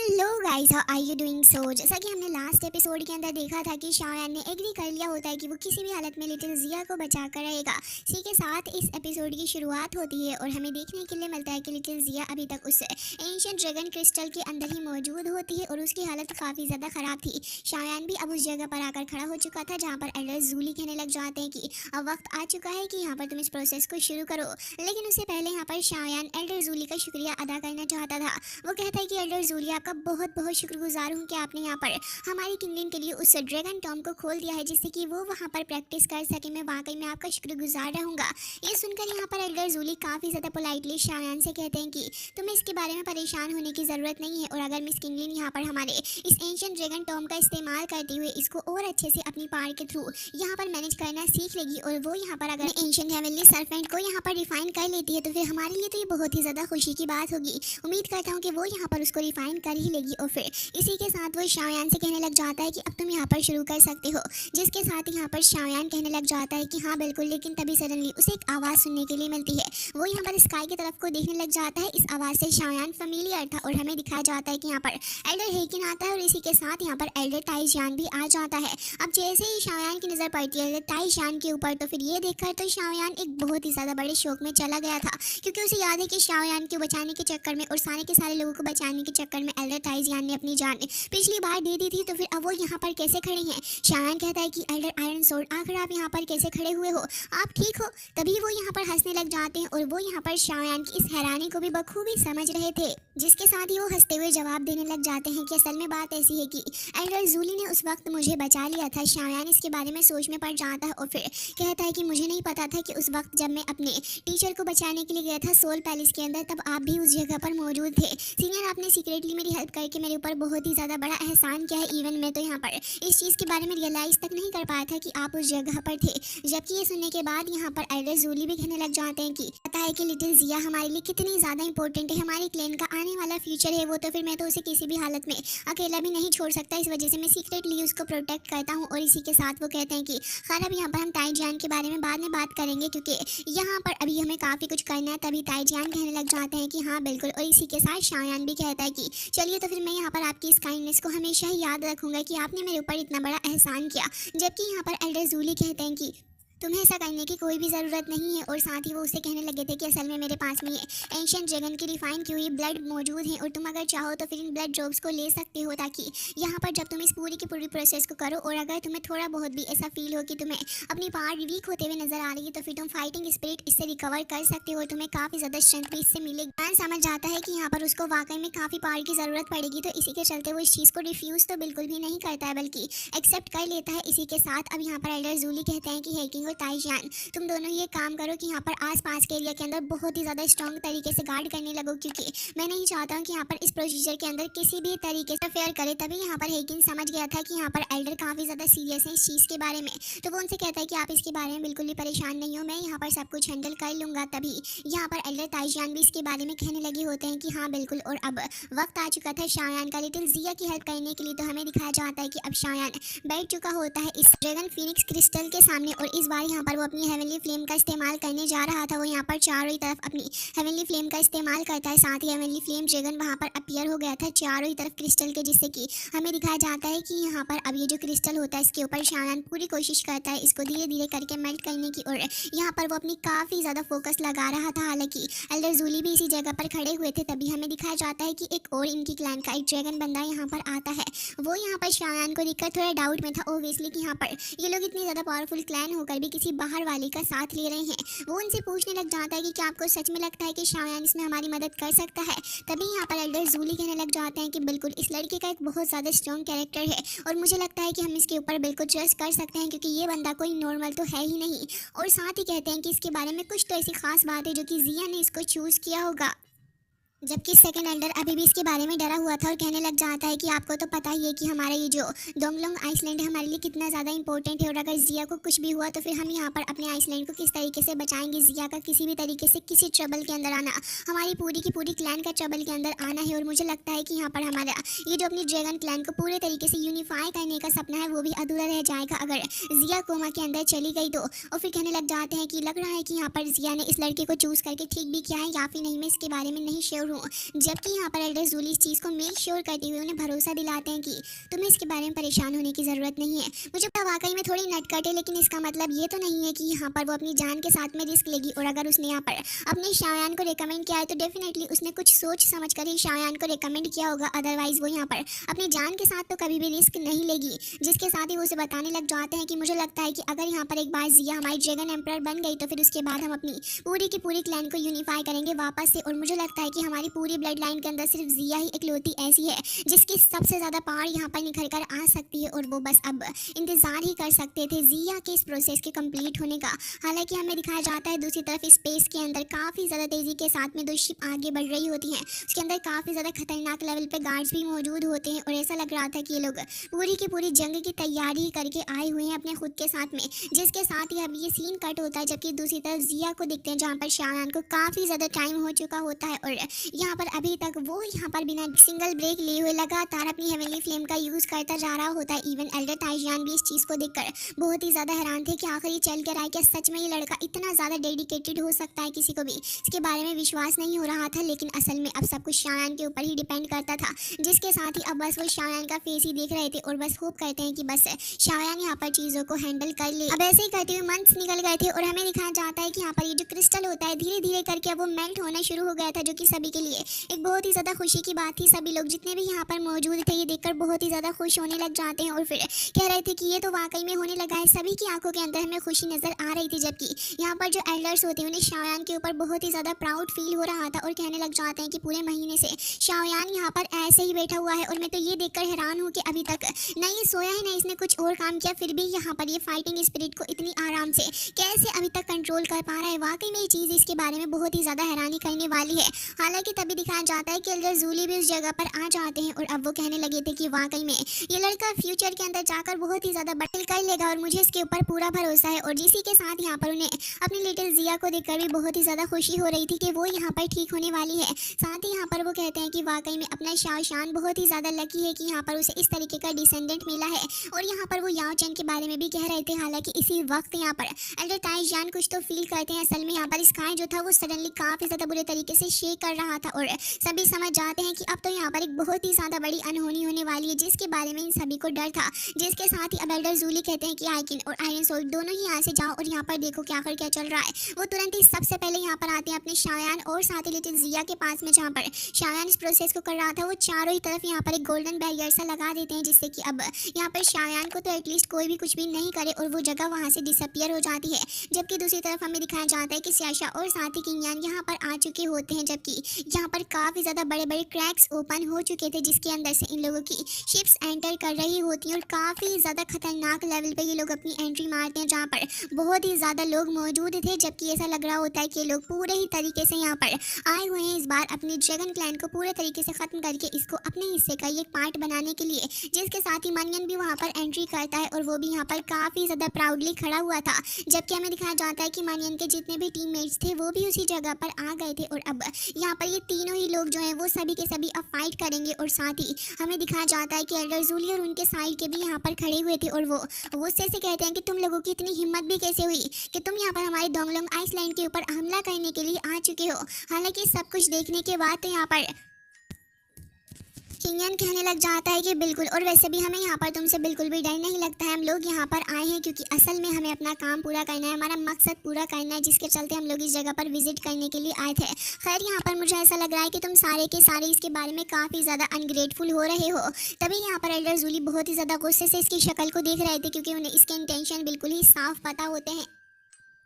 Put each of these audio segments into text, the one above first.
Hello guys, how are you doing? So जैसा कि हमने लास्ट एपिसोड के अंदर देखा था कि शायान ने एग्री कर लिया होता है कि वो किसी भी हालत में लिटिल जिया को बचा कर रहेगा। इसी के साथ इस एपिसोड की शुरुआत होती है और हमें देखने के लिए मिलता है कि लिटिल जिया अभी तक उस एंशिएंट ड्रैगन क्रिस्टल के अंदर ही मौजूद होती है और उसकी हालत काफ़ी ज़्यादा ख़राब थी। शायान भी अब उस जगह पर आकर खड़ा हो चुका था जहाँ पर एल्डर जूली कहने लग जाते हैं कि अब वक्त आ चुका है कि यहाँ पर तुम इस प्रोसेस को शुरू करो। लेकिन उससे पहले यहाँ पर शायान एल्डर जूली का शुक्रिया अदा करना चाहता था। वो कहता है कि एल्डर जूली, आपका बहुत बहुत शुक्रगुजार हूँ कि आपने यहाँ पर हमारी किंगडम के लिए उस ड्रैगन टॉम को खोल दिया है जिससे कि वो वहाँ पर प्रैक्टिस कर सके। मैं वाकई में आपका शुक्रगुजार रहूँगा। ये सुनकर यहाँ पर एल्डर जूली काफ़ी ज़्यादा पोलाइटली शायान से कहते हैं कि तुम्हें इसके बारे में परेशान होने की ज़रूरत नहीं है और अगर मिस किंगडम यहाँ पर हमारे इस एंशिएंट ड्रैगन टॉम का इस्तेमाल करते हुए इसको और अच्छे से अपनी पावर के थ्रू यहाँ पर मैनेज करना सीख लेगी और वो यहाँ पर अगर एंशिएंट हेवनली सर्पेंट को यहाँ पर रिफाइन कर लेती है तो फिर हमारे लिए तो ये बहुत ही ज़्यादा खुशी की बात होगी। उम्मीद करता हूँ कि वो यहाँ पर उसको रिफाइन कर ही लेगी और फिर इसी के साथ वो शायान से कहने लग जाता है कि अब तुम यहाँ पर शुरू कर सकते हो। जिसके साथ यहाँ पर शायान कहने लग जाता है कि हाँ बिल्कुल, लेकिन तभी सडनली उसे एक आवाज़ सुनने के लिए मिलती है। वो यहाँ पर स्काई की तरफ को देखने लग जाता है। इस आवाज़ से शायान फेमिलियर था और हमें दिखाया जाता है कि यहाँ पर एल्डर हेकिन आता है और इसी के साथ यहाँ पर एल्डर ताइजान भी आ जाता है। अब जैसे ही शायान की नज़र पड़ती है ताइजान के ऊपर तो फिर ये देखकर तो शायान एक बहुत ही ज़्यादा बड़े शौक में चला गया था, क्योंकि उसे याद है कि शायान को बचाने के चक्कर में और सारे के सारे लोगों को बचाने के चक्कर में एल्डर ताइजान ने अपनी जान पिछली बार दे दी थी। तो फिर अब वो यहाँ पर कैसे खड़े हैं? शायान कहता है कि एल्डर आयरन सोर्ड, आखिर आप यहाँ पर कैसे खड़े हुए हो? आप ठीक हो? तभी वो यहाँ पर हंसने लग जाते हैं और वो यहाँ पर शायान की इस हैरानी को भी बखूबी समझ रहे थे। जिसके साथ ही वो हंसते हुए जवाब देने लग जाते हैं कि असल में बात ऐसी है कि एल्डर जूली ने उस वक्त मुझे बचा लिया था। शायान इसके बारे में सोच में पड़ जाता है और फिर कहता है कि मुझे नहीं पता था कि उस वक्त जब मैं अपने टीचर को बचाने के लिए गया था सोल पैलेस के अंदर तब आप भी उस जगह पर मौजूद थे। सीनियर, आपने सीक्रेटली मेरी हेल्प करके मेरे ऊपर बहुत ही ज़्यादा बड़ा एहसान किया है। इवन मैं तो यहाँ पर इस चीज़ के बारे में रियलाइज़ तक नहीं कर पाया था कि आप उस जगह पर थे। जबकि ये सुनने के बाद यहाँ पर एल्डर जूली भी कहने लग जाते हैं कि पता है कि लिटिल जिया हमारे लिए कितनी ज़्यादा इंपॉर्टेंट है, हमारे क्लैन का आने वाला फ्यूचर है वो, तो फिर मैं तो उसे किसी भी हालत में अकेला भी नहीं छोड़ सकता। इस वजह से मैं सीक्रेटली उसको प्रोटेक्ट करता हूँ। और इसी के साथ वो कहते हैं कि खैर अब यहाँ पर हम ताइजान के बारे में बाद में बात करेंगे क्योंकि यहाँ पर अभी हमें काफ़ी कुछ करना है। तभी ताइजान कहने लग जाते हैं कि हाँ बिल्कुल। और इसी के साथ शायान भी कहता है कि चलिए तो फिर मैं यहाँ पर आपकी इस काइंडनेस को हमेशा ही याद रखूँगा कि आपने मेरे ऊपर इतना बड़ा एहसान किया। जबकि यहाँ पर एल्डर जूली कहते हैं कि तुम्हें ऐसा करने की कोई भी ज़रूरत नहीं है। और साथ ही वो उससे कहने लगे थे कि असल में मेरे पास में ये एंशिएंट ड्रैगन की रिफाइन की हुई ब्लड मौजूद है और तुम अगर चाहो तो फिर इन ब्लड ड्रॉप्स को ले सकते हो ताकि यहाँ पर जब तुम इस पूरी की पूरी प्रोसेस को करो और अगर तुम्हें थोड़ा बहुत भी ऐसा फील हो कि तुम्हें अपनी पावर वीक होते हुए नजर आ रही है तो फिर तुम फाइटिंग स्पिरिट इससे रिकवर कर सकते हो। तुम्हें काफ़ी ज़्यादा स्ट्रेंथ भी इससे मिलेगी। मैन समझ जाता है कि यहाँ पर उसको वाकई में काफ़ी पावर की ज़रूरत पड़ेगी, तो इसी के चलते वो इस चीज़ को रिफ्यूज़ तो बिल्कुल भी नहीं करता है बल्कि एक्सेप्ट कर लेता है। इसी के साथ अब यहाँ पर एल्डर जूली कहते हैं कि हेकिंग और ताइजान, तुम दोनों ये काम करो कि यहाँ पर आसपास के एरिया के अंदर बहुत ही ज़्यादा स्ट्रॉन्ग तरीके से गार्ड करने लगो, क्योंकि मैं नहीं चाहता हूँ कि यहाँ पर इस प्रोसीजर के अंदर किसी भी तरीके से फेयर करे। तभी यहाँ पर हेकिन समझ गया था कि यहाँ पर एल्डर काफ़ी ज़्यादा सीरियस है इस चीज़ के बारे में। तो वो उनसे कहता है कि आप इसके बारे में बिल्कुल भी परेशान नहीं हो, मैं यहाँ पर सब कुछ हैंडल कर लूँगा। तभी यहाँ पर एल्डर ताइजान भी इसके बारे में कहने लगे होते हैं कि हाँ बिल्कुल। और अब वक्त आ चुका था शायान का लिटिल जिया की हेल्प करने के लिए। तो हमें दिखाया जाता है कि अब शायान बैठ चुका होता है इस ड्रैगन फिनिक्स क्रिस्टल के सामने और इस बार यहाँ पर वो अपनी हेवनली फ्लेम का इस्तेमाल करने जा रहा था। वो यहाँ पर चारों ही तरफ अपनी हेवनली फ्लेम का इस्तेमाल करता है। साथ ही हेवनली फ्लेम ड्रैगन वहाँ पर अपीयर हो गया था चारों ही तरफ क्रिस्टल के, जिससे कि हमें दिखाया जाता है कि यहाँ पर अब ये जो क्रिस्टल होता है इसके ऊपर शायान पूरी कोशिश करता है इसको धीरे धीरे करके मेल्ट करने की। और यहाँ पर वो अपनी काफ़ी ज़्यादा फोकस लगा रहा था। हालांकि एल्डर जूली भी इसी जगह पर खड़े हुए थे। तभी हमें दिखाया जाता है कि एक और इनकी क्लैन का एक ड्रैगन बंदा यहाँ पर आता है। वो यहाँ पर शायान को देखकर थोड़ा डाउट में था ओब्वियसली कि यहाँ पर ये लोग इतनी ज़्यादा पावरफुल क्लैन होकर भी किसी बाहर वाले का साथ ले रहे हैं। वो उनसे पूछने लग जाता है कि क्या आपको सच में लगता है कि शायान इसमें हमारी मदद कर सकता है? तभी यहाँ पर एल्डर जूली कहने लग जाते हैं कि बिल्कुल, इस लड़के का एक बहुत ज़्यादा स्ट्रॉन्ग कैरेक्टर है और मुझे लगता है कि हम इसके ऊपर बिल्कुल ट्रस्ट कर सकते हैं, क्योंकि ये बंदा कोई नॉर्मल तो है ही नहीं। और साथ ही कहते हैं कि इसके बारे में कुछ तो ऐसी खास बात है जो कि जिया ने इसको चूज़ किया होगा। जबकि सेकंड एल्डर अभी भी इसके बारे में डरा हुआ था और कहने लग जाता है कि आपको तो पता ही है कि हमारा ये जो डोंगलोंग आइसलैंड है हमारे लिए कितना ज़्यादा इंपॉर्टेंट है और अगर जिया को कुछ भी हुआ तो फिर हम यहाँ पर अपने आइसलैंड को किस तरीके से बचाएंगे। जिया का किसी भी तरीके से किसी ट्रबल के अंदर आना हमारी पूरी की पूरी क्लैन का ट्रबल के अंदर आना है। और मुझे लगता है कि यहाँ पर हमारा ये जो अपनी ड्रैगन क्लैन को पूरे तरीके से यूनिफाई करने का सपना है वो भी अधूरा रह जाएगा अगर जिया कोमा के अंदर चली गई तो। और फिर कहने लग जाते हैं कि लग रहा है कि यहाँ पर जिया ने इस लड़के को चूज़ करके ठीक भी किया है या फिर नहीं, मैं इसके बारे में नहीं श्योर ज़रूर हूँ। जबकि यहाँ पर एल्डर जूली इस चीज़ को मेक श्योर करते हुए उन्हें भरोसा दिलाते हैं कि तुम्हें इसके बारे में परेशान होने की ज़रूरत नहीं है। मुझे पता वाकई में थोड़ी नटखट है, लेकिन इसका मतलब ये तो नहीं है कि यहाँ पर वो अपनी जान के साथ में रिस्क लेगी। और अगर उसने यहाँ पर अपने शायान को रिकमेंड किया है तो डेफिनेटली उसने कुछ सोच समझ कर ही शायान को रिकमेंड किया होगा। अदरवाइज वो यहाँ पर अपनी जान के साथ तो कभी भी रिस्क नहीं लेगी। जिसके साथ ही वो उसे बताने लग जाते हैं कि मुझे लगता है कि अगर यहाँ पर एक बार जिया हमारी ड्रैगन एम्परर बन गई तो फिर उसके बाद हम अपनी पूरी की पूरी क्लैन को यूनिफाई करेंगे वापस से। और मुझे लगता है कि हमारी पूरी ब्लड लाइन के अंदर सिर्फ जिया ही इकलौती ऐसी है जिसकी सबसे ज़्यादा पावर यहाँ पर निखर कर आ सकती है। और वो बस अब इंतज़ार ही कर सकते थे जिया के इस प्रोसेस के कंप्लीट होने का। हालांकि हमें दिखाया जाता है दूसरी तरफ स्पेस के अंदर काफ़ी ज़्यादा तेज़ी के साथ में 2 शिप आगे बढ़ रही होती हैं। उसके अंदर काफ़ी ज़्यादा खतरनाक लेवल पे गार्ड्स भी मौजूद होते हैं और ऐसा लग रहा था कि ये लोग पूरी की पूरी जंग की तैयारी करके आए हुए हैं अपने खुद के साथ में। जिसके साथ ही अब ये सीन कट होता है जबकि दूसरी तरफ जिया को देखते हैं जहाँ पर शायान को काफ़ी ज़्यादा टाइम हो चुका होता है और यहाँ पर अभी तक वो यहाँ पर बिना सिंगल ब्रेक लिए हुए लगातार अपनी हेवनली फ्लेम का यूज़ करता जा रहा होता है। इवन एल्डर ताइजान भी इस चीज़ को देखकर बहुत ही ज़्यादा हैरान थे कि आखिर ये चल कर आए, क्या सच में ये लड़का इतना ज़्यादा डेडिकेटेड हो सकता है। किसी को भी इसके बारे में विश्वास नहीं हो रहा था, लेकिन असल में अब सब कुछ शायान के ऊपर ही डिपेंड करता था। जिसके साथ ही अब बस वो शायान का फेस ही देख रहे थे और बस होप करते हैं कि बस शायान यहाँ पर चीज़ों को हैंडल कर ले। अब ऐसे ही करते हुए मंथ्स निकल गए थे और हमें दिखाया जाता है कि यहाँ पर ये जो क्रिस्टल होता है धीरे धीरे करके अब वो मेल्ट होना शुरू हो गया था, जो कि सभी के लिए एक बहुत ही ज़्यादा खुशी की बात थी। सभी लोग जितने भी यहाँ पर मौजूद थे ये देखकर बहुत ही ज़्यादा खुश होने लग जाते हैं और फिर कह रहे थे कि ये तो वाकई में होने लगा है। सभी की आंखों के अंदर हमें खुशी नजर आ रही थी, जबकि यहाँ पर जो एल्डर्स होते हैं उन्हें शायान के ऊपर बहुत ही ज़्यादा प्राउड फील हो रहा था और कहने लग जाते हैं कि पूरे महीने से शायान यहाँ पर ऐसे ही बैठा हुआ है और मैं तो ये देखकर हैरान हूँ कि अभी तक न ये सोया है न इसने कुछ और काम किया, फिर भी यहाँ पर ये फाइटिंग स्पिरिट को इतनी आराम से कैसे अभी तक कंट्रोल कर पा रहा है। वाकई में ये चीज़ इसके बारे में बहुत ही ज़्यादा हैरानी करने वाली है। हालांकि तभी दिखाया जाता है कि एल्डर जूली भी उस जगह पर आ जाते हैं और अब वो कहने लगे थे कि वाकई में ये लड़का फ्यूचर के अंदर जाकर बहुत ही ज़्यादा बटल कर लेगा और मुझे इसके ऊपर पूरा भरोसा है। और जिसी के साथ यहाँ पर उन्हें अपनी लिटिल जिया को देखकर भी बहुत ही ज़्यादा खुशी हो रही थी कि वो यहाँ पर ठीक होने वाली है। साथ ही यहाँ पर वो कहते हैं कि वाकई में अपना शाओशान बहुत ही ज़्यादा लकी है कि यहाँ पर उसे इस तरीके का डिसेंडेंट मिला है। और यहाँ पर वो याओ चेन के बारे में भी कह रहे थे। हालांकि इसी वक्त यहाँ पर एल्डर ताइजान कुछ तो फील करते हैं। असल में यहाँ पर स्काई जो था वो सडनली काफ़ी ज़्यादा बुरे तरीके से शेक कर रहा था और सभी समझ जाते हैं कि अब तो यहाँ पर एक बहुत ही ज़्यादा बड़ी अनहोनी होने वाली है, जिसके बारे में इन सभी को डर था। जिसके साथ ही अब एल्डर जूली कहते हैं कि आइकिन और आयरन सोल दोनों ही यहाँ से जाओ और यहाँ पर देखो कि आखिर क्या चल रहा है। वो तुरंत ही सबसे पहले यहाँ पर आते हैं अपने शायान और साथ ही लिटिल जिया के पास में, जहाँ पर शायान इस प्रोसेस को कर रहा था। वो चारों ही तरफ यहाँ पर एक गोल्डन बैरियर सा लगा देते हैं, जिससे कि अब यहाँ पर शायान को तो एटलीस्ट कोई भी कुछ भी नहीं करे और वो जगह वहाँ से डिसअपियर हो जाती है। जबकि दूसरी तरफ हमें दिखाया जाता है कि स्याशा और साथ ही किंगयान यहाँ पर आ चुके होते हैं, जबकि यहाँ पर काफ़ी ज़्यादा बड़े बड़े क्रैक्स ओपन हो चुके थे जिसके अंदर से इन लोगों की शिप्स एंटर कर रही होती हैं और काफ़ी ज़्यादा खतरनाक लेवल पे ये लोग अपनी एंट्री मारते हैं, जहाँ पर बहुत ही ज़्यादा लोग मौजूद थे। जबकि ऐसा लग रहा होता है कि ये लोग पूरे ही तरीके से यहाँ पर आए हुए हैं इस बार अपने ड्रैगन क्लैन को पूरे तरीके से ख़त्म करके इसको अपने हिस्से का एक पार्ट बनाने के लिए। जिसके साथ ही मानियन भी वहाँ पर एंट्री करता है और वो भी यहाँ पर काफ़ी ज़्यादा प्राउडली खड़ा हुआ था। जबकि हमें दिखाया जाता है कि मानियन के जितने भी टीममेट्स थे वो भी उसी जगह पर आ गए थे और अब यहाँ पर ये तीनों ही लोग जो हैं वो सभी के सभी अब फाइट करेंगे। और साथ ही हमें दिखाया जाता है कि एल्डर जूली और उनके साइड के भी यहाँ पर खड़े हुए थे और वो गुस्से से कहते हैं कि तुम लोगों की इतनी हिम्मत भी कैसे हुई कि तुम यहाँ पर हमारे डोंगलोंग आइसलैंड के ऊपर हमला करने के लिए आ चुके हो। हालांकि सब कुछ देखने के बाद तो यहाँ पर किंगन कहने लग जाता है कि बिल्कुल, और वैसे भी हमें यहाँ पर तुमसे बिल्कुल भी डर नहीं लगता है। हम लोग यहाँ पर आए हैं क्योंकि असल में हमें अपना काम पूरा करना है, हमारा मकसद पूरा करना है, जिसके चलते हम लोग इस जगह पर विजिट करने के लिए आए थे। खैर यहाँ पर मुझे ऐसा लग रहा है कि तुम सारे के सारे इसके बारे में काफ़ी ज़्यादा अनग्रेटफुल हो रहे हो। तभी यहाँ पर एल्डर जूली बहुत ही ज़्यादा गुस्से से इसकी शक्ल को देख रहे थे, क्योंकि उन्हें इसके इंटेंशन बिल्कुल ही साफ पता होते हैं।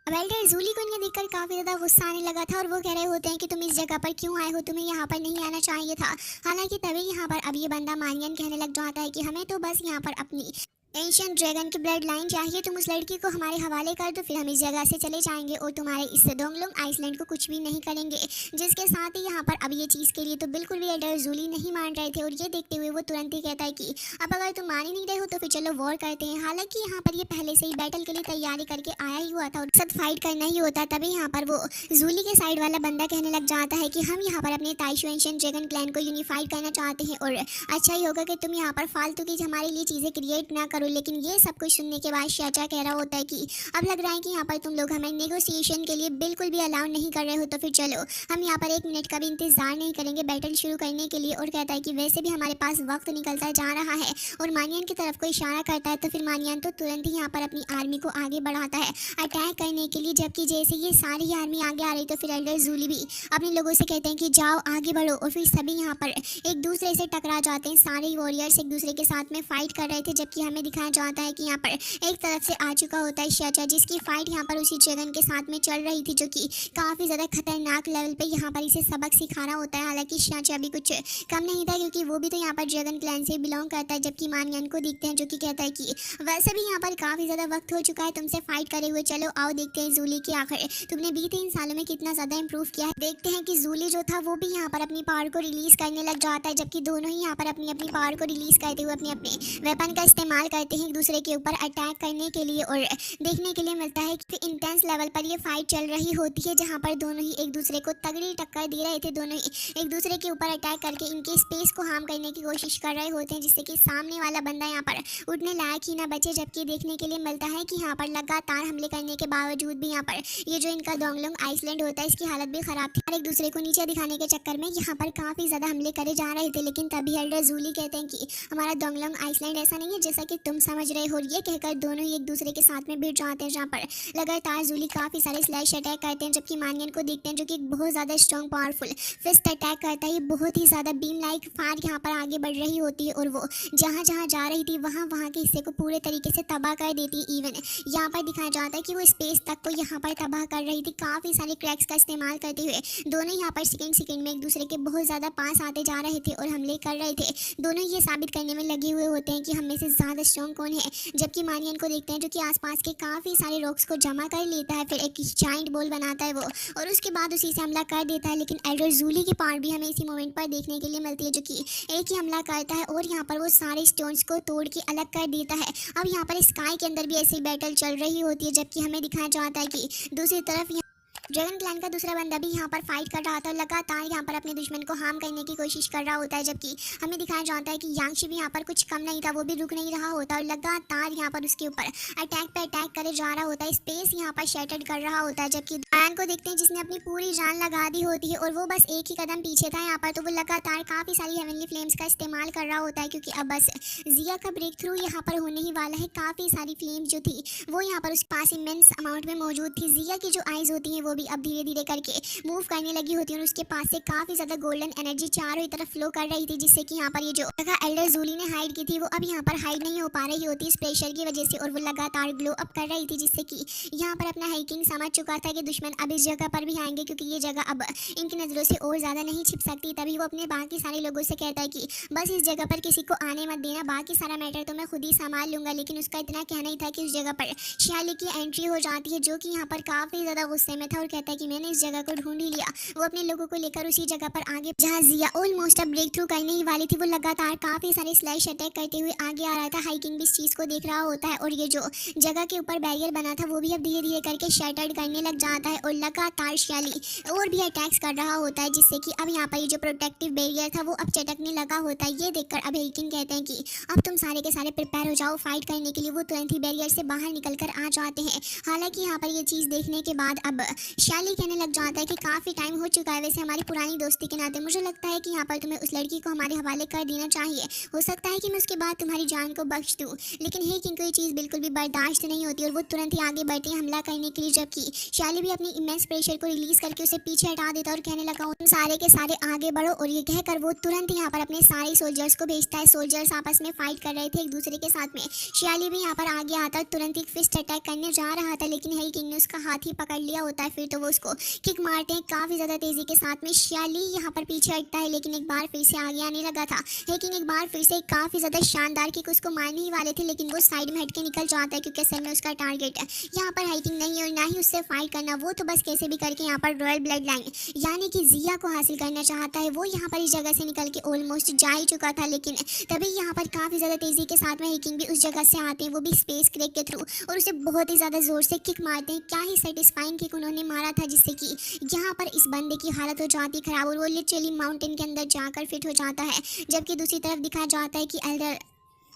अब एल्डर जूली को इन्हें देखकर काफ़ी ज़्यादा गुस्सा आने लगा था और वो कह रहे होते हैं कि तुम इस जगह पर क्यों आए हो, तुम्हें यहाँ पर नहीं आना चाहिए था। हालांकि तभी यहाँ पर अब ये बंदा मानियन कहने लग जाता है कि हमें तो बस यहाँ पर अपनी एंशिएंट ड्रैगन की ब्लड लाइन चाहिए, तुम उस लड़की को हमारे हवाले कर दो, फिर हम इस जगह से चले जाएंगे और तुम्हारे इस डोंगलोंग आइसलैंड को कुछ भी नहीं करेंगे। जिसके साथ ही यहाँ पर अब ये चीज़ के लिए तो बिल्कुल भी एल्डर जूली नहीं मान रहे थे और ये देखते हुए वो तुरंत ही कहता है कि अब अगर तुम मान ही नहीं रहे हो तो फिर चलो वॉर करते हैं। हालांकि यहाँ पर ये पहले से ही बैटल के लिए तैयारी करके आया ही हुआ था और साथ फाइट करना ही होता। तभी यहाँ पर वो जूली के साइड वाला बंदा कहने लग जाता है कि हम यहाँ पर अपने ताइशू एंशिएंट ड्रैगन क्लैन को यूनिफाइड करना चाहते हैं और अच्छा ही होगा कि तुम यहाँ पर फालतू की हमारे लिए चीज़ें क्रिएट ना करो। करो। लेकिन ये सब कुछ सुनने के बाद शाचा कह रहा होता है कि अब लग रहा है कि यहाँ पर तुम लोग हमें नेगोशिएशन के लिए बिल्कुल भी अलाउ नहीं कर रहे हो, तो फिर चलो हम यहाँ पर 1 मिनट का भी इंतजार नहीं करेंगे बैटल शुरू करने के लिए। और कहता है कि वैसे भी हमारे पास वक्त निकलता जा रहा है, और मानियन की तरफ को इशारा करता है। तो फिर मानियन तो तुरंत ही यहाँ पर अपनी आर्मी को आगे बढ़ाता है अटैक करने के लिए। जबकि जैसे ये सारी आर्मी आगे आ रही तो फिर एल्डर जूली भी अपने लोगों से कहते हैं कि जाओ आगे बढ़ो। और फिर सभी यहाँ पर एक दूसरे से टकरा जाते हैं। सारे वॉरियर्स एक दूसरे के साथ में फाइट कर रहे थे, जबकि हमें दिखाया जाता है कि यहाँ पर एक तरफ से आ चुका होता है शाचा, जिसकी फाइट यहाँ पर उसी ड्रैगन के साथ में चल रही थी, जो कि काफ़ी ज़्यादा खतरनाक लेवल पे यहाँ पर इसे सबक सिखा रहा होता है। हालांकि शाचा भी कुछ कम नहीं था, क्योंकि वो भी तो यहाँ पर ड्रैगन क्लैन से बिलोंग करता है। जबकि मानियन को देखते हैं जो कि कहता है कि वैसे भी यहाँ पर काफ़ी ज़्यादा वक्त हो चुका है तुमसे फाइट करे हुए, चलो आओ देखते हैं जूली की आखिर तुमने बीते इन सालों में कितना ज़्यादा इंप्रूव किया है। देखते हैं कि जूली जो था वो भी यहाँ पर अपनी पावर को रिलीज करने लग जाता है, जबकि दोनों ही यहाँ पर अपनी अपनी पावर को रिलीज करते हुए अपने अपने वेपन का इस्तेमाल करते हैं एक दूसरे के ऊपर अटैक करने के लिए। और देखने के लिए मिलता है कि इंटेंस लेवल पर ये फाइट चल रही होती है, जहाँ पर दोनों ही एक दूसरे को तगड़ी टक्कर दे रहे थे। दोनों ही एक दूसरे के ऊपर अटैक करके इनके स्पेस को हार्म करने की कोशिश कर रहे होते हैं, जिससे कि सामने वाला बंदा यहाँ पर उठने लायक ही ना बचे। जबकि देखने के लिए मिलता है कि यहाँ पर लगातार हमले करने के बावजूद भी यहाँ पर ये जो इनका डोंगलोंग आइसलैंड होता है इसकी हालत भी खराब थी। और एक दूसरे को नीचे दिखाने के चक्कर में यहाँ पर काफ़ी ज़्यादा हमले करे जा रहे थे। लेकिन तभी एल्डर जूली कहते हैं कि हमारा डोंगलोंग आइसलैंड ऐसा नहीं है जैसा कि तुम समझ रहे हो। ये कहकर दोनों ही एक दूसरे के साथ में भिड़ जाते हैं, जहाँ पर लगातार जूली काफ़ी सारे स्लैश अटैक करते हैं। जबकि मानियन को देखते हैं जो कि बहुत ज़्यादा स्ट्रॉन्ग पावरफुल फिस्ट अटैक करता है। ये बहुत ही ज़्यादा बीम लाइक फायर यहाँ पर आगे बढ़ रही होती है, और वो जहाँ जहाँ जा रही थी वहाँ वहाँ के हिस्से को पूरे तरीके से तबाह कर देती है। इवन यहाँ पर दिखाया जाता है कि वो स्पेस तक को यहाँ पर तबाह कर रही थी, काफ़ी सारे क्रैक्स का इस्तेमाल करते हुए। दोनों यहाँ पर सेकंड में एक दूसरे के बहुत ज़्यादा पास आते जा रहे थे और हमले कर रहे थे। दोनों ये साबित करने में लगे हुए होते हैं कि हम में से ज़्यादा स्ट्रॉन्ग कौन है। जबकि मानियन को देखते हैं जो कि आसपास के काफ़ी सारे रॉक्स को जमा कर लेता है, फिर एक जाइंट बॉल बनाता है वो, और उसके बाद उसी से हमला कर देता है। लेकिन एल्डर जूली की पार्ट भी हमें इसी मोमेंट पर देखने के लिए मिलती है, जो कि एक ही हमला करता है और यहाँ पर वो सारे स्टोन्स को तोड़ के अलग कर देता है। अब यहाँ पर स्काई के अंदर भी ऐसी बैटल चल रही होती है, जबकि हमें दिखाया जाता है कि दूसरी तरफ ड्रैगन क्लैन का दूसरा बंदा भी यहाँ पर फाइट कर रहा था और लगातार यहाँ पर अपने दुश्मन को हार्म करने की कोशिश कर रहा होता है। जबकि हमें दिखाया जाता है कि यांगशी भी यहाँ पर कुछ कम नहीं था, वो भी रुक नहीं रहा होता और लगातार यहाँ पर उसके ऊपर अटैक पे अटैक करे जा रहा होता है, स्पेस यहाँ पर शैटर्ड कर रहा होता है। जबकि डायन को देखते हैं जिसने अपनी पूरी जान लगा दी होती है और वो बस एक ही कदम पीछे था यहाँ पर, तो वो लगातार काफ़ी सारी हेवनली फ्लेम्स का इस्तेमाल कर रहा होता है, क्योंकि अब बस जिया का ब्रेक थ्रू यहाँ पर होने ही वाला है। काफ़ी सारी फ्लेम्स जो थी वो यहाँ पर उस पास इमेंस अमाउंट में मौजूद थी। जिया की जो आइज़ होती हैं वो भी अब धीरे धीरे करके मूव करने लगी होती है और उसके पास से काफ़ी ज़्यादा गोल्डन एनर्जी चारों ही तरफ फ्लो कर रही थी, जिससे कि यहाँ पर ये जो जगह एल्डर जूली ने हाइड की थी वो अब यहाँ पर हाइड नहीं हो पा रही होती इस प्रेशर की वजह से, और वो लगातार ग्लो अप कर रही थी, जिससे कि यहाँ पर अपना हाइकिंग समझ चुका था कि दुश्मन अब इस जगह पर भी आएंगे, क्योंकि ये जगह अब इनकी नज़रों से और ज़्यादा नहीं छिप सकती। तभी वो अपने बाकी सारे लोगों से कहता है कि बस इस जगह पर किसी को आने मत देना, बाकी सारा मैटर तो मैं खुद ही संभाल लूँगा। लेकिन उसका इतना कहना ही था कि उस जगह पर शियाली की एंट्री हो जाती है, जो कि यहाँ पर काफ़ी ज़्यादा गुस्से में था और कहता है कि मैंने इस जगह को ढूंढ ही लिया। वो अपने लोगों को लेकर उसी जगह पर आगे, जहाँ जिया ऑलमोस्ट अब ब्रेक थ्रू करने ही वाली थी, वो लगातार काफ़ी सारे स्लैश अटैक करते हुए आगे आ रहा था। हाइकिंग भी इस चीज़ को देख रहा होता है और ये जो जगह के ऊपर बैरियर बना था वो भी अब धीरे धीरे करके शैटर्ड करने लग जाता है और लगातार शियाली और भी अटैक्स कर रहा होता है, जिससे कि अब यहाँ पर ये जो प्रोटेक्टिव बैरियर था वो अब चटकने लगा होता है। ये देखकर अब हाइकिंग कहते हैं कि अब तुम सारे के सारे प्रिपेयर हो जाओ फाइट करने के लिए। वो तुरंत ही बैरियर से बाहर निकल कर आ जाते हैं। हालांकि यहाँ पर ये चीज़ देखने के बाद अब शियाली कहने लग जाता है कि काफ़ी टाइम हो चुका है वैसे हमारी पुरानी दोस्ती के नाते, मुझे लगता है कि यहाँ पर तुम्हें उस लड़की को हमारे हवाले कर देना चाहिए। हो सकता है कि मैं उसके बाद तुम्हारी जान को बख्श दूँ। लेकिन हे किंग को ये चीज़ बिल्कुल भी बर्दाश्त नहीं होती और वो तुरंत ही आगे बढ़ते हैं हमला करने के लिए, जबकि शियाली भी अपनी इमेंस प्रेशर को रिलीज करके उसे पीछे हटा देता और कहने लगा तुम सारे के सारे आगे बढ़ो। और ये कहकर वो तुरंत यहाँ पर अपने सारे सोल्जर्स को भेजता है। सोल्जर्स आपस में फाइट कर रहे थे एक दूसरे के साथ में। शियाली भी यहाँ पर आगे आता है, तुरंत एक फिस्ट अटैक करने जा रहा था, लेकिन हे किंग ने उसका हाथ ही पकड़ लिया होता है। फिर तो वो उसको किक मारते हैं काफ़ी ज़्यादा तेज़ी के साथ में। शियाली यहाँ पर पीछे हटता है, लेकिन एक बार फिर से आगे आने लगा था। लेकिन एक बार फिर से काफ़ी ज़्यादा शानदार किक उसको मारने ही वाले थे, लेकिन वो साइड में हटके निकल जाता है, क्योंकि असल में उसका टारगेट है यहाँ पर हाइकिंग नहीं है और ना ही उससे फाइट करना। वो तो बस कैसे भी करके यहाँ पर रॉयल ब्लड लाइन यानी कि जिया को हासिल करना चाहता है। वो यहाँ पर इस जगह से निकल के ऑलमोस्ट जा ही चुका था, लेकिन तभी यहाँ पर काफ़ी ज़्यादा तेज़ी के साथ में हाइकिंग भी उस जगह से आते हैं, वो भी स्पेस क्रैक के थ्रू, और उसे बहुत ही ज़्यादा ज़ोर से किक मारते हैं। क्या ही सेटिस्फाइंग किक उन्होंने मारा था, जिससे कि यहाँ पर इस बंदे की हालत हो जाती खराब और वो लिटरली माउंटेन के अंदर जाकर फिट हो जाता है। जबकि दूसरी तरफ दिखाया जाता है कि एल्डर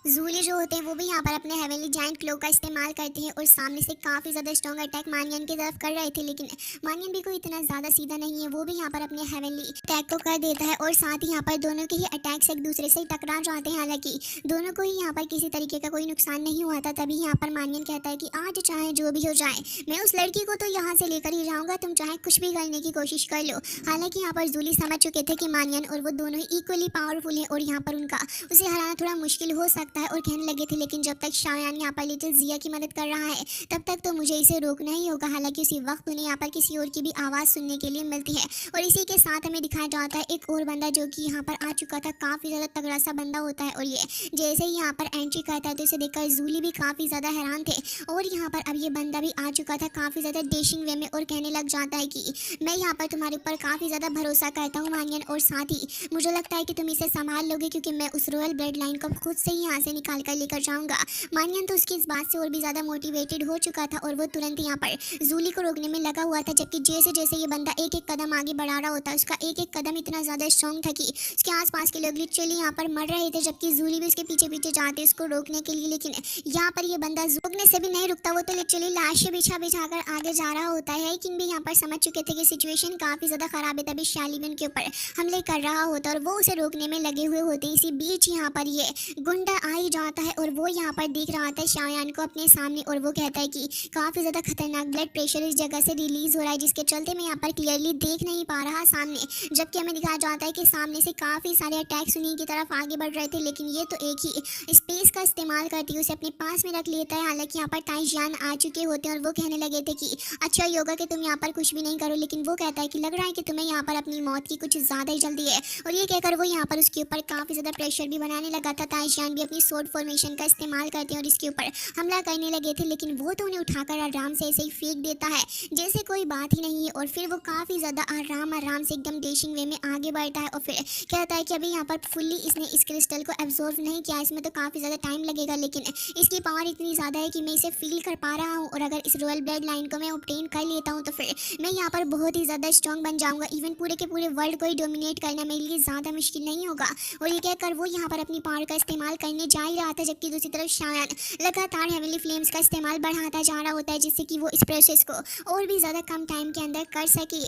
ज़ूली जो होते हैं वो भी यहाँ पर अपने हेवनली जायंट क्लो का इस्तेमाल करते हैं और सामने से काफ़ी ज़्यादा स्ट्रॉन्ग अटैक मानियन की तरफ कर रहे थे, लेकिन मानियन भी कोई इतना ज़्यादा सीधा नहीं है। वो भी यहाँ पर अपने हेवनली अटैक को कर देता है और साथ ही यहाँ पर दोनों के ही अटैक्स एक दूसरे से टकरा जाते हैं। हालांकि दोनों को ही यहाँ पर किसी तरीके का कोई नुकसान नहीं हुआ था। तभी यहाँ पर मानियन कहता है कि आज चाहे जो भी हो जाए, मैं उस लड़की को तो यहाँ से लेकर ही जाऊँगा, तुम चाहे कुछ भी करने की कोशिश कर लो। हालांकि यहाँ पर जूली समझ चुके थे कि मानियन और वो दोनों ही इक्वली पावरफुल हैं और यहाँ पर उनका उसे हराना थोड़ा मुश्किल हो सकता है, और कहने लगे थे लेकिन जब तक शायान यहाँ पर लिटिल जिया की मदद कर रहा है तब तक तो मुझे इसे रोकना ही होगा। हालांकि उसी वक्त उन्हें यहाँ पर किसी और की भी आवाज़ सुनने के लिए मिलती है और इसी के साथ हमें दिखाया जाता है एक और बंदा जो कि यहाँ पर आ चुका था। काफ़ी ज़्यादा तगड़ा सा बंदा होता है और ये जैसे ही यहाँ पर एंट्री करता है तो इसे देखकर जूली भी काफ़ी ज़्यादा हैरान थे। और यहाँ पर अब ये बंदा भी आ चुका था काफ़ी ज़्यादा डेशिंग वे में और कहने लग जाता है कि मैं यहाँ पर तुम्हारे ऊपर काफ़ी ज़्यादा भरोसा करता हूँ मानियन, और साथ ही मुझे लगता है कि तुम इसे संभाल लोगे क्योंकि मैं उस रॉयल ब्लड लाइन को खुद से ही यहाँ से निकाल कर लेकर जाऊँगा। मानियन तो उसकी इस बात से और भी ज़्यादा मोटिवेटेड हो चुका था और वो तुरंत यहाँ पर जूली को रोकने में लगा हुआ था, जबकि जैसे जैसे ये बंदा एक एक कदम आगे बढ़ा रहा होता है उसका एक एक कदम इतना ज़्यादा स्ट्रॉन्ग था कि उसके आसपास के लोग लिटरली यहाँ पर मर रहे थे, जबकि जूली भी उसके पीछे पीछे जाते उसको रोकने के लिए। लेकिन यहाँ पर ये बंदा रोकने से भी नहीं रुकता, वो तो लिटरली लाशें बिछा बिछा कर आगे जा रहा होता है। किंग भी यहाँ पर समझ चुके थे कि सिचुएशन काफ़ी ज़्यादा खराब है, तभी शैली भी उनके ऊपर हमले कर रहा होता और वो उसे रोकने में लगे हुए होते। इसी बीच यहाँ पर ये गुंडा आ ही जाता है और वो यहाँ पर देख रहा था शायान को अपने सामने और वो कहता है कि काफ़ी ज़्यादा खतरनाक ब्लड प्रेशर इस जगह से रिलीज़ हो रहा है, जिसके चलते मैं यहाँ पर क्लियरली देख नहीं पा रहा सामने। जबकि हमें दिखाया जाता है कि सामने से काफ़ी सारे अटैक्स उन्हीं की तरफ आगे बढ़ रहे थे, लेकिन ये तो एक ही स्पेस का इस्तेमाल करती है, उसे अपने पास में रख लेता है। हालांकि यहाँ पर ताइजान आ चुके होते हैं और वो कहने लगे थे कि अच्छा ही होगा कि तुम यहाँ पर कुछ भी नहीं करो, लेकिन वो कहता है कि लग रहा है कि तुम्हें यहाँ पर अपनी मौत की कुछ ज़्यादा ही जल्दी है। और ये कहकर वो यहाँ पर उसके ऊपर काफ़ी ज़्यादा प्रेशर भी बनाने लगा था। ताइजान भी अपनी सोर्ड फॉर्मेशन का इस्तेमाल करते हैं और इसके ऊपर हमला करने लगे थे, लेकिन वो तो उन्हें उठाकर आराम से ऐसे ही फेंक देता है जैसे कोई बात ही नहीं है। और फिर वो काफ़ी ज़्यादा आराम से एकदम डेशिंग वे में आगे बढ़ता है और फिर कहता है कि अभी यहाँ पर फुल्ली इसने इस क्रिस्टल को एब्जॉर्व नहीं किया, इसमें तो काफ़ी ज़्यादा टाइम लगेगा, लेकिन इसकी पावर इतनी ज़्यादा है कि मैं इसे फील कर पा रहा हूँ और अगर इस रॉयल ब्लड लाइन को मैं ऑब्टेन कर लेता हूँ तो फिर मैं यहाँ पर बहुत ही ज़्यादा स्ट्रॉन्ग बन जाऊँगा। इवन पूरे के पूरे वर्ल्ड को ही डोमिनेट करना मेरे लिए ज़्यादा मुश्किल नहीं होगा। और ये कहकर वो यहाँ पर अपनी पावर का इस्तेमाल करने जा ही रहा था, जबकि दूसरी तरफ शायान लगातार हेवनली फ्लेम्स का इस्तेमाल बढ़ाता जा रहा होता है जिससे कि वो इस प्रोसेस को और भी ज़्यादा कम टाइम के अंदर कर सके।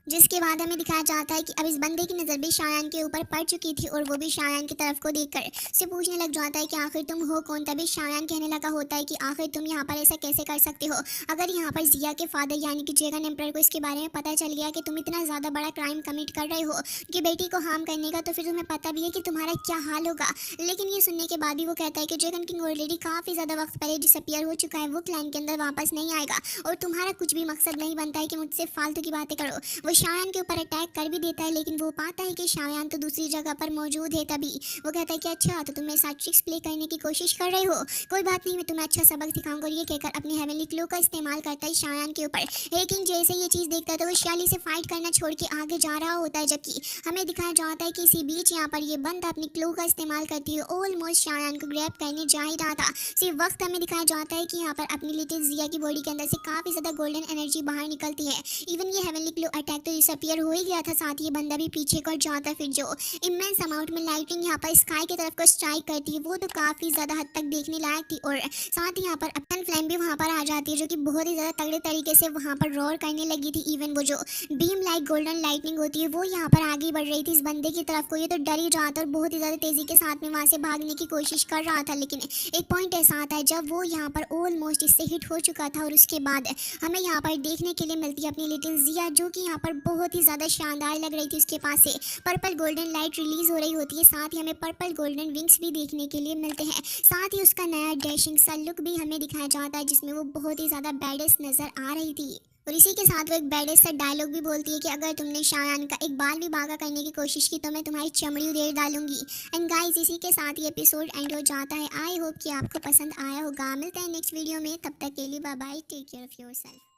जिसके बाद हमें दिखाया जाता है कि अब इस बंदे की नज़र भी शायान के ऊपर पड़ चुकी थी और वो भी शायान की तरफ को देखकर से पूछने लग जाता है कि आखिर तुम हो कौन। तभी शायान कहने लगा होता है कि आखिर तुम यहाँ पर ऐसा कैसे कर सकते हो, अगर यहाँ पर जिया के फादर यानी कि जेगन एम्परर को इसके बारे में पता चल गया कि तुम इतना ज़्यादा बड़ा क्राइम कमिट कर रहे हो कि बेटी को हार्म करने का, तो फिर तुम्हें पता भी है कि तुम्हारा क्या हाल होगा। लेकिन ये सुनने के बाद भी वो कहता है कि जेगन किंग ऑलरेडी काफ़ी ज़्यादा वक्त पहले डिसअपियर हो चुका है, वो क्लैन के अंदर वापस नहीं आएगा और तुम्हारा कुछ भी मकसद नहीं बनता है कि मुझसे फालतू की बातें करो। वो शायान के ऊपर अटैक कर भी देता है, लेकिन वो पाता है कि शायान तो दूसरी जगह पर मौजूद है। तभी वो कहता है कि अच्छा तो तुम मेरे साथ ट्रिक्स प्ले करने की कोशिश कर रहे हो, कोई बात नहीं, मैं तुम्हें अच्छा सबक सिखाऊंगा। और ये कहकर अपने हेवनली क्लो का इस्तेमाल करता है शायान के ऊपर। लेकिन जैसे ये चीज़ देखता है तो वो शैली से फाइट करना छोड़ के आगे जा रहा होता है, जबकि हमें दिखाया जाता है कि इसी बीच यहाँ पर ये बंदा अपनी क्लो का इस्तेमाल करती है ऑलमोस्ट शायान को ग्रैब करने जा ही रहा था। सिर्फ वक्त हमें दिखाया जाता है कि यहाँ पर अपनी लिटिल जिया की बॉडी के अंदर से काफ़ी ज़्यादा गोल्डन एनर्जी बाहर निकलती है। इवन ये हेवनली क्लो अटैक तो डिसअपियर हो ही गया था, साथ ही बंदा भी पीछे को जाता है। फिर जो इमेंस अमाउंट में लाइटिंग यहाँ पर स्काई की तरफ को स्ट्राइक करती है वो तो काफ़ी ज़्यादा हद तक देखने लायक थी, और साथ ही यहाँ पर अपन फ्लेम भी वहाँ पर आ जाती है जो कि बहुत ही ज़्यादा तगड़े तरीके से वहाँ पर रोर करने लगी थी। इवन वो जो बीम लाइक गोल्डन लाइटनिंग होती है वो यहाँ पर आगे बढ़ रही थी इस बंदे की तरफ को। ये तो डर ही रहा था और बहुत ही ज़्यादा तेज़ी के साथ में वहाँ से भागने की कोशिश कर रहा था, लेकिन एक पॉइंट ऐसा आता है जब वो यहाँ पर ऑलमोस्ट इससे हिट हो चुका था और उसके बाद हमें यहाँ पर देखने के लिए मिलती है अपनी लिटिल जिया जो कि यहाँ पर बहुत ही ज़्यादा शानदार लग रही थी। उसके पास से पर्पल गोल्डन लाइट रिलीज हो रही होती है, साथ ही हमें पर्पल गोल्डन विंग्स भी देखने के लिए मिलते हैं। साथ ही उसका नया डैशिंग सा लुक भी हमें दिखाया जाता है जिसमें वो बहुत ही ज़्यादा बैडेस नज़र आ रही थी। और इसी के साथ वो एक बैडेस सा डायलॉग भी बोलती है कि अगर तुमने शायान का एक बाल भी बागा करने की कोशिश की तो मैं तुम्हारी चमड़ी उधेड़ डालूंगी। एंड गाइस इसी के साथ ही एपिसोड एंड हो जाता है। आई होप कि आपको पसंद आया होगा। मिलते हैं नेक्स्ट वीडियो में, तब तक के लिए bye bye, take care of yourself.